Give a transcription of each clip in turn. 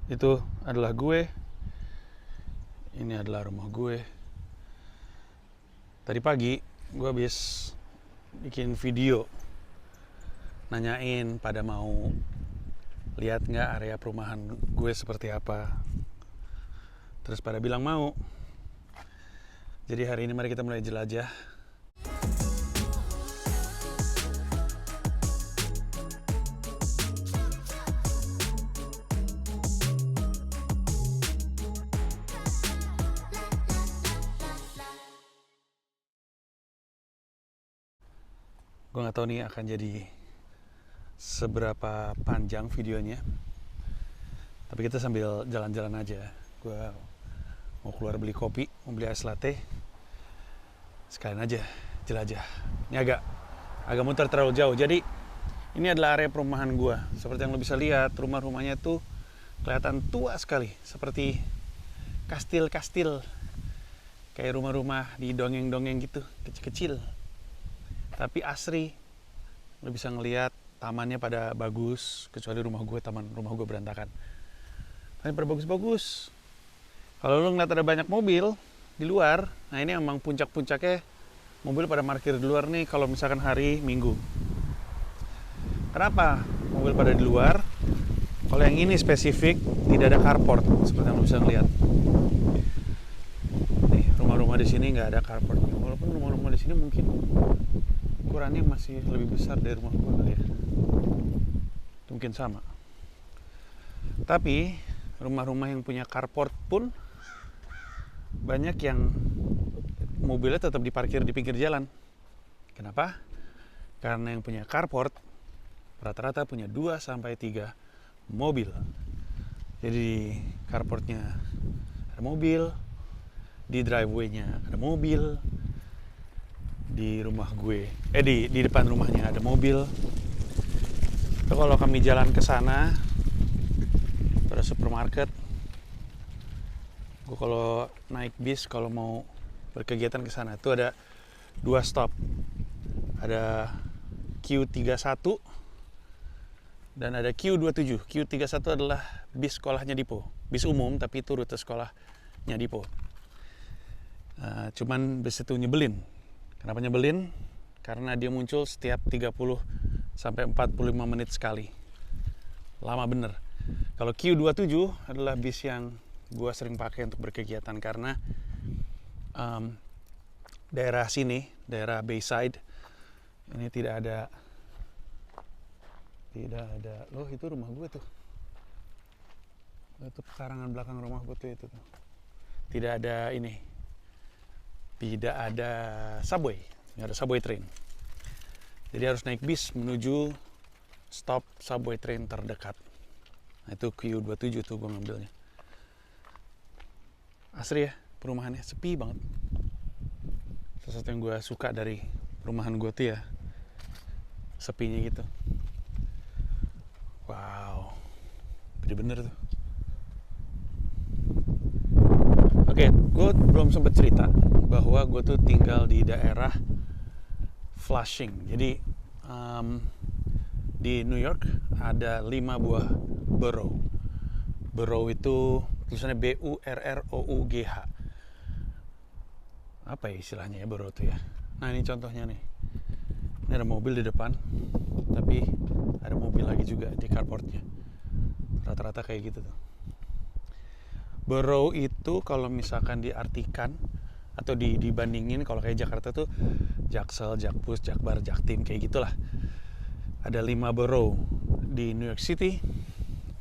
Itu adalah gue. Ini adalah rumah gue. Tadi pagi gue habis bikin video nanyain pada mau lihat nggak area perumahan gue seperti apa. Terus pada bilang mau. Jadi hari ini mari kita mulai jelajah. Gue nggak tahu nih akan jadi seberapa panjang videonya. Tapi kita sambil jalan-jalan aja. Gue mau keluar beli kopi, mau beli es latte. Sekalian aja jelajah. Ini agak muter terlalu jauh. Jadi ini adalah area perumahan gue. Seperti yang lo bisa lihat, rumah-rumahnya tuh kelihatan tua sekali, seperti kastil-kastil, kayak rumah-rumah di dongeng-dongeng gitu, kecil-kecil. Tapi asri, lo bisa ngelihat tamannya pada bagus, kecuali rumah gue, taman rumah gue berantakan. Tapi pada bagus-bagus. Kalau lo ngeliat ada banyak mobil di luar, nah ini emang puncak-puncaknya mobil pada parkir di luar nih kalau misalkan hari Minggu. Kenapa mobil pada di luar? Kalau yang ini spesifik tidak ada carport, seperti yang lo bisa ngeliat. Nih, rumah-rumah di sini nggak ada carport. Walaupun rumah-rumah di sini mungkin ukurannya masih lebih besar dari rumah gue kali ya. Mungkin sama. Tapi rumah-rumah yang punya carport pun banyak yang mobilnya tetap diparkir di pinggir jalan. Kenapa? Karena yang punya carport rata-rata punya 2-3 mobil. Jadi di carportnya ada mobil, di driveway-nya ada mobil, di rumah gue, di depan rumahnya ada mobil. So, kalau kami jalan ke sana pada supermarket, gue kalau naik bis kalau mau berkegiatan ke sana itu ada 2 stop. Ada Q31 dan ada Q27. Q31 adalah bis sekolahnya Dipo, bis umum tapi itu rute sekolahnya Dipo. Cuman bis itu nyebelin. Kenapa nyebelin? Karena dia muncul setiap 30 sampai 45 menit sekali. Lama bener. Kalau Q27 adalah bis yang gue sering pakai untuk berkegiatan karena daerah sini, daerah Bayside, ini tidak ada. Loh itu rumah gue tuh. Itu pekarangan belakang rumah gue tuh itu tuh. Tidak ada ini. Tidak ada subway, nggak ada subway train. Jadi harus naik bis menuju stop subway train terdekat. Nah itu Q27 tuh gue ngambilnya. Asri ya perumahannya, sepi banget. Salah satu yang gue suka dari perumahan gue tuh ya sepinya gitu. Wow, gede bener tuh. Oke, gue belum sempat cerita bahwa gue tuh tinggal di daerah Flushing. Jadi di New York ada 5 buah borough. Borough itu tulisannya BURROUGH. Apa ya istilahnya ya borough itu ya? Nah ini contohnya nih. Ini ada mobil di depan, tapi ada mobil lagi juga di carportnya. Rata-rata kayak gitu tuh. Borough itu kalau misalkan diartikan atau dibandingin kalau kayak Jakarta tuh Jaksel, Jakpus, Jakbar, Jaktim kayak gitulah. Ada 5 borough di New York City.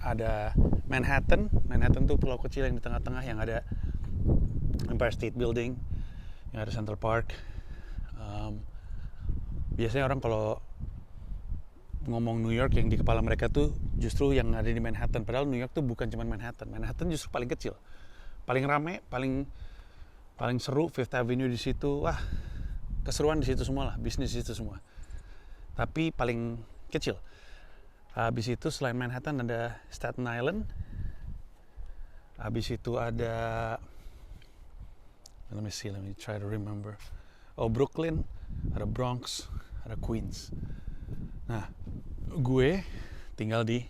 Ada Manhattan. Manhattan tuh pulau kecil yang di tengah-tengah yang ada Empire State Building, yang ada Central Park. Biasanya orang kalau ngomong New York yang di kepala mereka tuh justru yang ada di Manhattan. Padahal New York tuh bukan cuma Manhattan. Manhattan justru paling kecil, paling rame, paling seru. Fifth Avenue di situ, wah keseruan di situ semua lah, bisnis di situ semua. Tapi paling kecil. Habis itu selain Manhattan ada Staten Island. Habis itu ada, let me try to remember. Oh Brooklyn, ada Bronx, ada Queens. Nah, gue tinggal di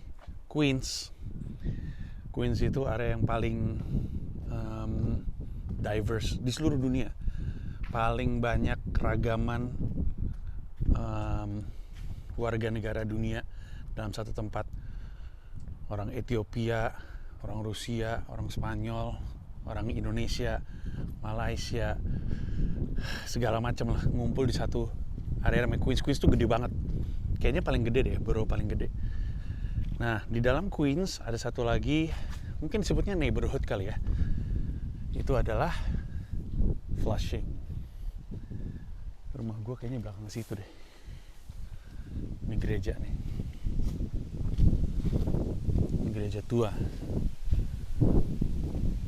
Queens. Queens itu area yang paling diverse di seluruh dunia, paling banyak keragaman warga negara dunia dalam satu tempat. Orang Ethiopia, orang Rusia, orang Spanyol, orang Indonesia, Malaysia, segala macam lah ngumpul di satu area namanya Queens. Queens tuh gede banget, kayaknya paling gede deh, borough paling gede. Nah, di dalam Queens ada satu lagi, mungkin disebutnya neighborhood kali ya. Itu adalah Flushing. Rumah gue kayaknya belakang situ deh. Ini gereja nih. Ini gereja tua.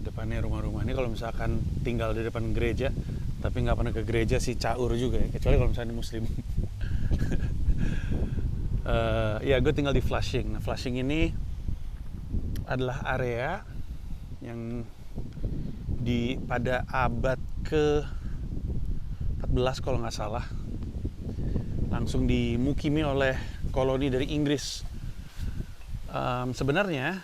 Depannya rumah-rumah. Ini kalau misalkan tinggal di depan gereja, tapi nggak pernah ke gereja sih caur juga ya. Kecuali kalau misalnya muslim. Ya, gue tinggal di Flushing. Nah, Flushing ini adalah area yang pada abad ke-14 kalau nggak salah langsung dimukimi oleh koloni dari Inggris. Sebenarnya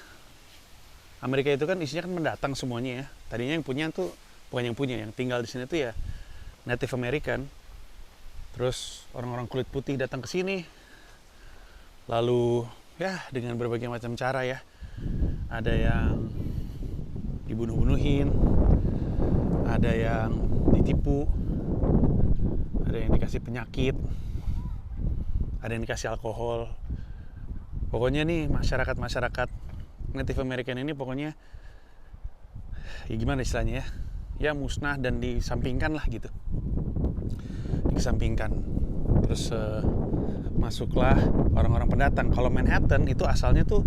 Amerika itu kan isinya kan mendatang semuanya ya. Tadinya yang punya tuh bukan yang tinggal di sini tuh ya Native American. Terus orang-orang kulit putih datang ke sini. Lalu ya dengan berbagai macam cara ya. Ada yang dibunuh-bunuhin, ada yang ditipu, ada yang dikasih penyakit, ada yang dikasih alkohol. Pokoknya nih masyarakat Native American ini pokoknya ya gimana istilahnya ya, ya musnah dan disampingkan lah gitu, dikesampingkan. Terus masuklah orang-orang pendatang. Kalau Manhattan itu asalnya tuh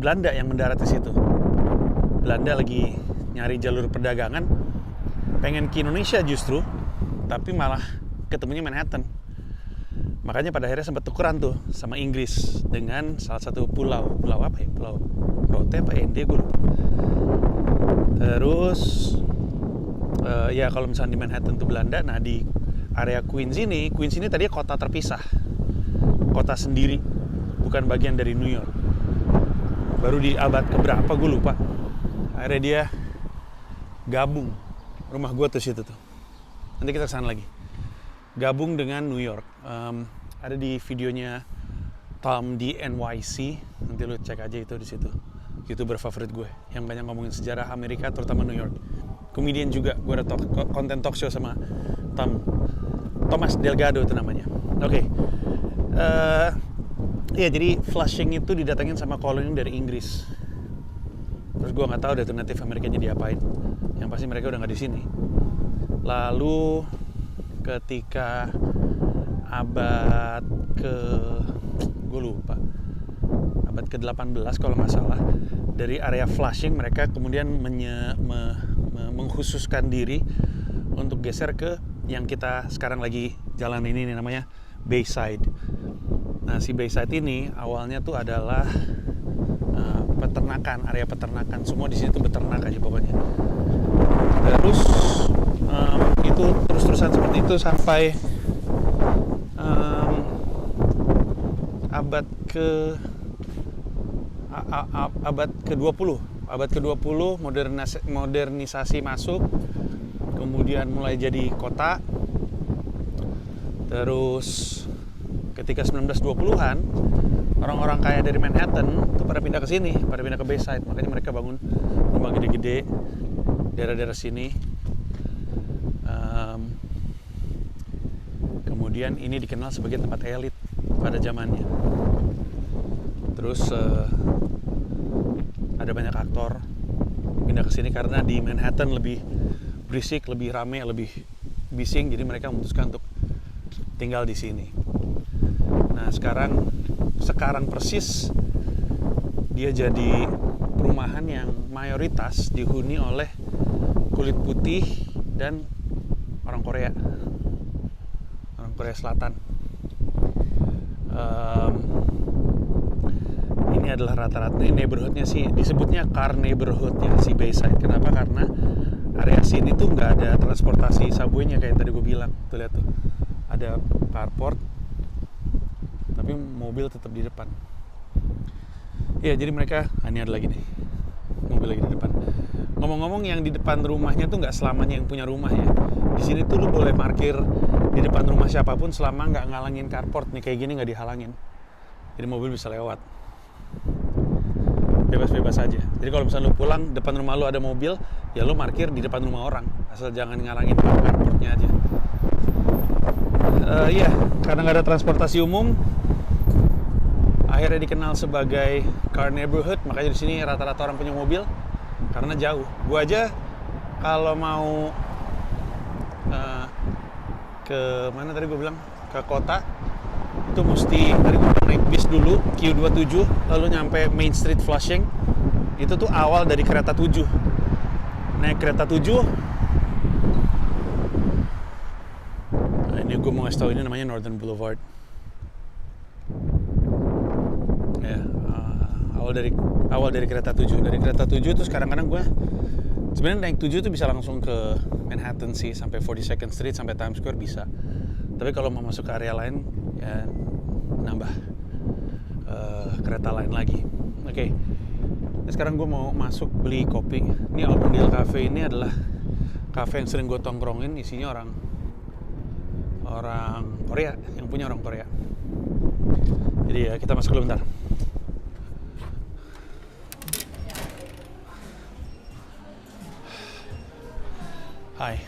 Belanda yang mendarat di situ. Belanda lagi nyari jalur perdagangan, pengen ke Indonesia justru, tapi malah ketemunya Manhattan. Makanya pada akhirnya sempat tukeran tuh sama Inggris dengan salah satu pulau apa ya? Pulau Rote apa Ende gue lupa. Terus ya kalau misalnya di Manhattan tuh Belanda, nah di area Queens ini tadinya kota terpisah, kota sendiri, bukan bagian dari New York. Baru di abad keberapa gue lupa, akhirnya dia gabung. Rumah gue tuh situ tuh, nanti kita kesana lagi, gabung dengan New York. Ada di videonya Tom di NYC, nanti lu cek aja itu di situ. YouTuber favorit gue yang banyak ngomongin sejarah Amerika, terutama New York. Komedian juga, gue ada konten talk show sama Thomas Delgado itu namanya. Oke. Iya, jadi Flushing itu didatengin sama koloni dari Inggris. Terus gue nggak tahu deh tuh Native Amerikanya diapain. Yang pasti mereka udah nggak di sini. Lalu ketika abad abad ke-18 kalau nggak salah, dari area Flushing mereka kemudian mengkhususkan diri untuk geser ke yang kita sekarang lagi jalan ini namanya Bayside. Nah, si Bayside ini awalnya tuh adalah peternakan, area peternakan. Semua di sini tuh beternak aja pokoknya. Terus itu terus-terusan seperti itu sampai abad ke-20. Abad ke-20 modernisasi masuk, kemudian mulai jadi kota. Terus ketika 1920-an, orang-orang kaya dari Manhattan itu pada pindah ke sini, pada pindah ke Bayside. Makanya mereka bangun rumah gede-gede daerah-daerah sini. Kemudian ini dikenal sebagai tempat elit pada zamannya. Terus ada banyak aktor pindah ke sini karena di Manhattan lebih berisik, lebih rame, lebih bising. Jadi mereka memutuskan untuk tinggal di sini. Nah, sekarang persis dia jadi perumahan yang mayoritas dihuni oleh kulit putih dan orang Korea Selatan. Ini adalah rata-rata neighborhoodnya sih, disebutnya car neighborhoodnya si Bayside. Kenapa? Karena area sini tuh nggak ada transportasi subway-nya kayak tadi gue bilang. Tuh lihat tuh, ada carport, tapi mobil tetap di depan. Ya, jadi mereka, ini ada lagi nih. mobil lagi di depan. Ngomong-ngomong, yang di depan rumahnya tuh nggak selamanya yang punya rumah ya. Di sini tuh lu boleh parkir di depan rumah siapapun selama nggak ngalangin carport nih, kayak gini nggak dihalangin. Jadi mobil bisa lewat. Bebas-bebas aja. Jadi kalau misalnya lu pulang, depan rumah lu ada mobil, ya lu parkir di depan rumah orang. Asal jangan ngalangin carportnya aja. Iya, karena nggak ada transportasi umum, akhirnya dikenal sebagai car neighborhood. Makanya di sini rata-rata orang punya mobil karena jauh. Gua aja kalau mau ke mana tadi gue bilang, ke kota, itu mesti tadi gue naik bis dulu Q27, lalu nyampe Main Street Flushing. Itu tuh awal dari kereta 7. Naik kereta 7. Nah, ini gue mau ngasih tau, ini namanya Northern Boulevard. Ya, awal dari kereta 7. Dari kereta 7 terus kadang-kadang gue sebenarnya naik 7 tuh bisa langsung ke Manhattan sih, sampai 42nd Street, sampai Times Square bisa. Tapi kalau mau masuk ke area lain, ya nambah kereta lain lagi. Oke. Nah, sekarang gue mau masuk beli kopi. Ini Albondale Cafe ini adalah cafe yang sering gue tongkrongin. Isinya orang Korea, yang punya orang Korea. Jadi ya kita masuk dulu bentar. Hi.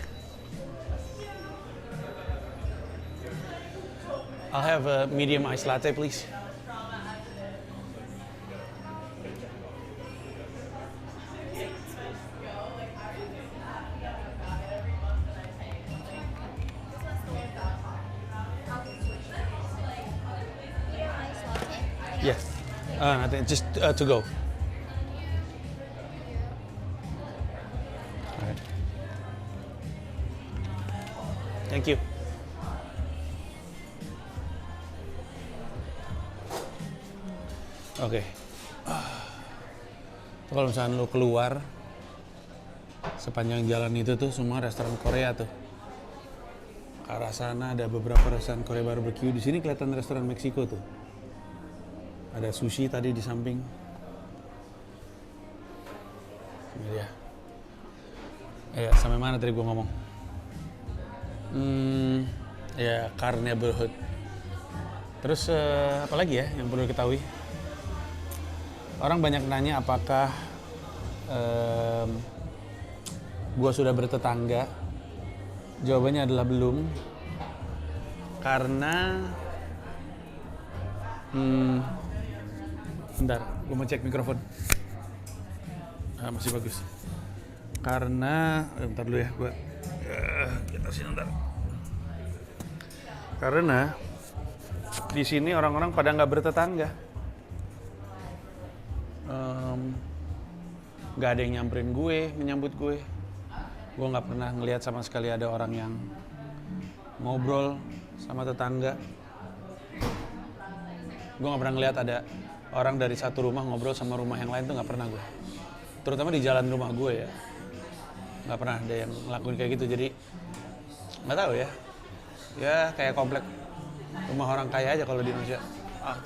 I'll have a medium iced latte, please. Yeah. Nothing. Just to go. All right. Thank you. Oke. Kalau misalnya lu keluar, sepanjang jalan itu tuh semua restoran Korea tuh. Ke arah sana ada beberapa restoran Korea barbecue. Di sini kelihatan restoran Meksiko tuh. Ada sushi tadi di samping. Ini dia. Ya, sampai mana tadi gua ngomong? Ya, car neighborhood. Terus apa lagi ya yang perlu diketahui? Orang banyak nanya apakah gua sudah bertetangga. Jawabannya adalah belum. Karena bentar, gua mau cek mikrofon. Masih bagus. Karena bentar dulu ya, gua kita sini bentar. Karena di sini orang-orang pada nggak bertetangga. Nggak ada yang nyamperin gue, menyambut gue. Gue nggak pernah ngelihat sama sekali ada orang yang ngobrol sama tetangga. Gue nggak pernah ngelihat ada orang dari satu rumah ngobrol sama rumah yang lain, tuh nggak pernah gue. Terutama di jalan rumah gue ya, nggak pernah ada yang ngelakuin kayak gitu. Jadi nggak tahu ya. Ya kayak komplek rumah orang kaya aja kalau di Indonesia.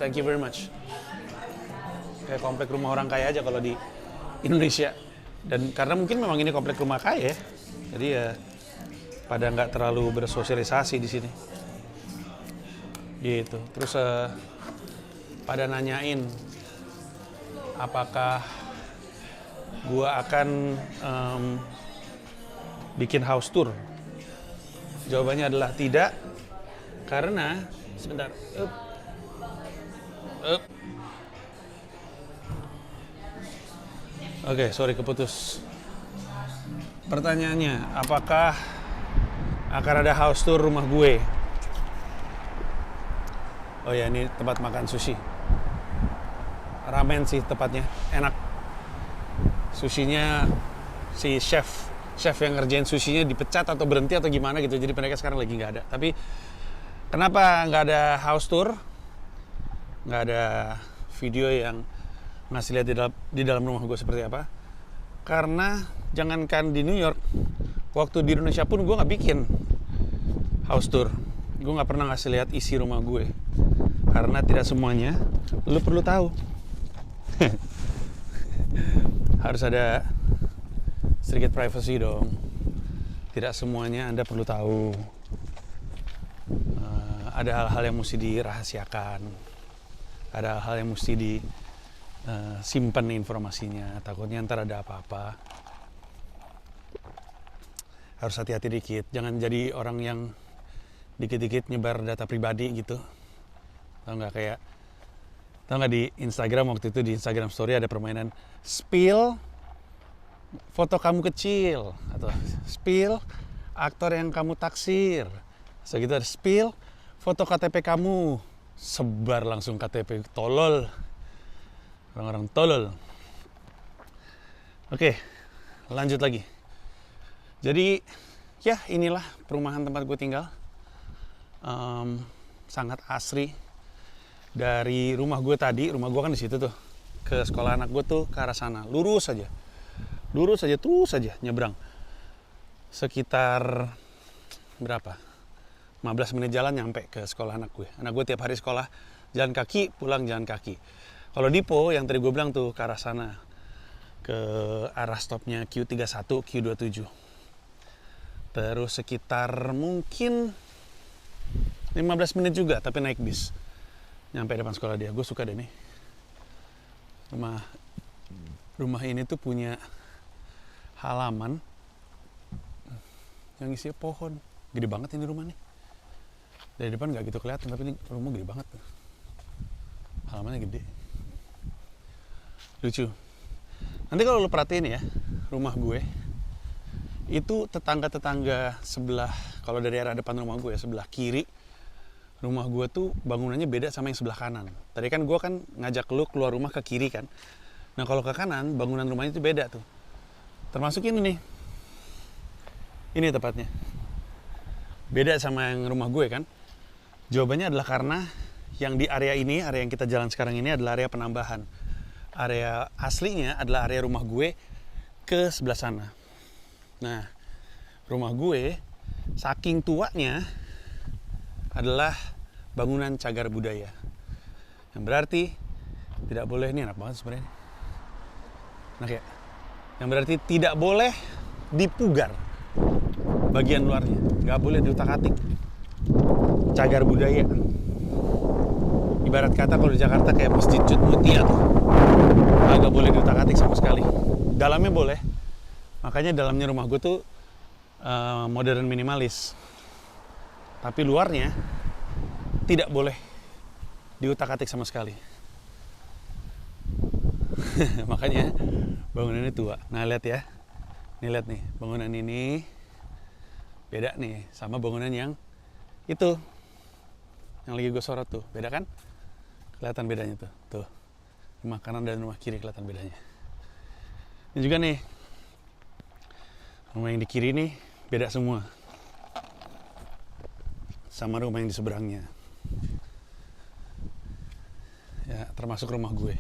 Thank you very much. Kayak komplek rumah orang kaya aja kalau di Indonesia. Dan karena mungkin memang ini komplek rumah kaya, jadi ya pada nggak terlalu bersosialisasi di sini. Gitu. Terus pada nanyain apakah gua akan bikin house tour. Jawabannya adalah tidak, karena sebentar. Oke, sorry keputus. Pertanyaannya, apakah akan ada house tour rumah gue? Oh ya, ini tempat makan sushi. Ramen sih tepatnya, enak. Sushinya si chef yang ngerjain sushinya dipecat atau berhenti atau gimana gitu. Jadi mereka sekarang lagi nggak ada. Tapi kenapa nggak ada house tour? Nggak ada video yang ngasih lihat di dalam rumah gue seperti apa? Karena jangankan di New York, waktu di Indonesia pun gue nggak bikin house tour. Gue nggak pernah ngasih lihat isi rumah gue, karena tidak semuanya lu perlu tahu. harus ada sedikit privacy dong. Tidak semuanya Anda perlu tahu. Ada hal-hal yang mesti dirahasiakan. Ada hal-hal yang mesti disimpan informasinya. Takutnya ntar ada apa-apa. Harus hati-hati dikit. Jangan jadi orang yang dikit-dikit nyebar data pribadi gitu. Tahu nggak di Instagram waktu itu, di Instagram Story ada permainan spill foto kamu kecil, atau spill aktor yang kamu taksir. Segitu ada spill foto KTP kamu, sebar langsung KTP. Tolol, orang-orang tolol. Oke, lanjut lagi. Jadi ya inilah perumahan tempat gue tinggal. Sangat asri. Dari rumah gue tadi, rumah gue kan di situ tuh, ke sekolah anak gue tuh ke arah sana, lurus aja terus aja nyebrang. Sekitar berapa? 15 menit jalan nyampe ke sekolah anak gue. Anak gue tiap hari sekolah jalan kaki, pulang jalan kaki. Kalau Dipo yang tadi gue bilang tuh ke arah sana, ke arah stopnya Q31, Q27. Terus sekitar mungkin 15 menit juga, tapi naik bis nyampe depan sekolah dia. Gue suka deh nih. Rumah ini tuh punya halaman yang isinya pohon. Gede banget ini rumah nih. Dari depan nggak gitu kelihatan, tapi ini rumah gede banget. Halamannya gede. Lucu. Nanti kalau lo perhatiin ya, rumah gue itu tetangga-tetangga sebelah, kalau dari arah depan rumah gue ya, sebelah kiri rumah gue tuh bangunannya beda sama yang sebelah kanan. Tadi kan gue kan ngajak lo keluar rumah ke kiri kan. Nah kalau ke kanan, bangunan rumahnya itu beda tuh. Termasuk ini nih. Ini tepatnya. Beda sama yang rumah gue kan. Jawabannya adalah karena yang di area ini, area yang kita jalan sekarang ini adalah area penambahan. Area aslinya adalah area rumah gue ke sebelah sana. Nah, rumah gue saking tuanya adalah bangunan cagar budaya. Yang berarti tidak boleh, ini enak banget sebenarnya. Nah ya, yang berarti tidak boleh dipugar bagian luarnya, nggak boleh diutak-atik. Cagar budaya. Ibarat kata kalau di Jakarta kayak Masjid Cut Mutia tuh, nggak boleh diutak-atik sama sekali. Dalamnya boleh, makanya dalamnya rumah gue tuh modern minimalis. Tapi luarnya tidak boleh diutak-atik sama sekali. Makanya bangunan ini tua. Nah lihat ya, nih lihat nih, bangunan ini beda nih sama bangunan yang itu, yang lagi gue sorot tuh, beda kan? Kelihatan bedanya tuh, rumah kanan dan rumah kiri kelihatan bedanya. Ini juga nih, rumah yang di kiri nih beda semua, sama rumah yang di seberangnya. Ya termasuk rumah gue.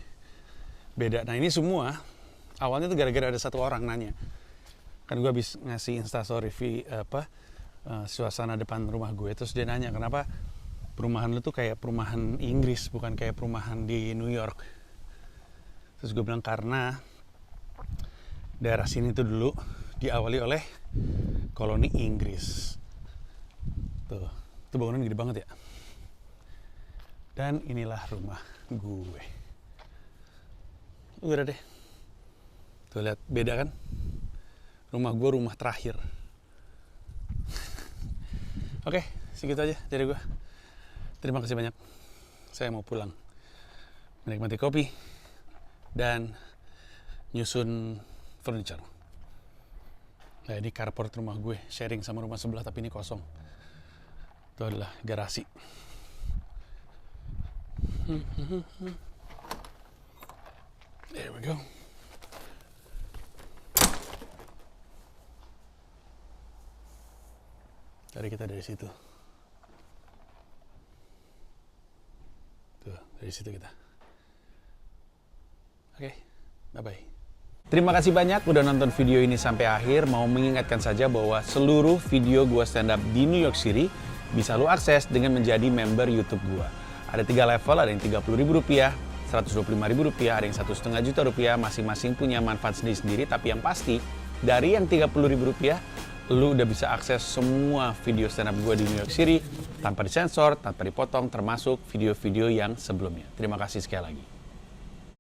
Beda. Nah ini semua awalnya tuh gara-gara ada satu orang nanya, kan gue habis ngasih instastory suasana depan rumah gue, terus dia nanya kenapa perumahan lu tuh kayak perumahan Inggris bukan kayak perumahan di New York. Terus gue bilang karena daerah sini tuh dulu diawali oleh koloni Inggris. Tuh, itu bangunan gede banget ya. Dan inilah rumah gue. Udah deh. Tuh lihat, beda kan? Rumah gue rumah terakhir. Oke, segitu aja dari gue. Terima kasih banyak. Saya mau pulang. Menikmati kopi dan nyusun furniture. Nah, ini carport rumah gue, sharing sama rumah sebelah tapi ini kosong. Itu adalah garasi. There we go. Tadi kita dari situ. Tuh, dari situ kita. Oke, bye-bye. Terima kasih banyak udah nonton video ini sampai akhir. Mau mengingatkan saja bahwa seluruh video gua stand up di New York City bisa lo akses dengan menjadi member YouTube gua. Ada 3 level, ada yang Rp30.000, Rp125.000, ada yang Rp1,5 juta, masing-masing punya manfaat sendiri-sendiri, tapi yang pasti, dari yang Rp30.000, lu udah bisa akses semua video stand up gue di New York City, tanpa disensor, tanpa dipotong, termasuk video-video yang sebelumnya. Terima kasih sekali lagi.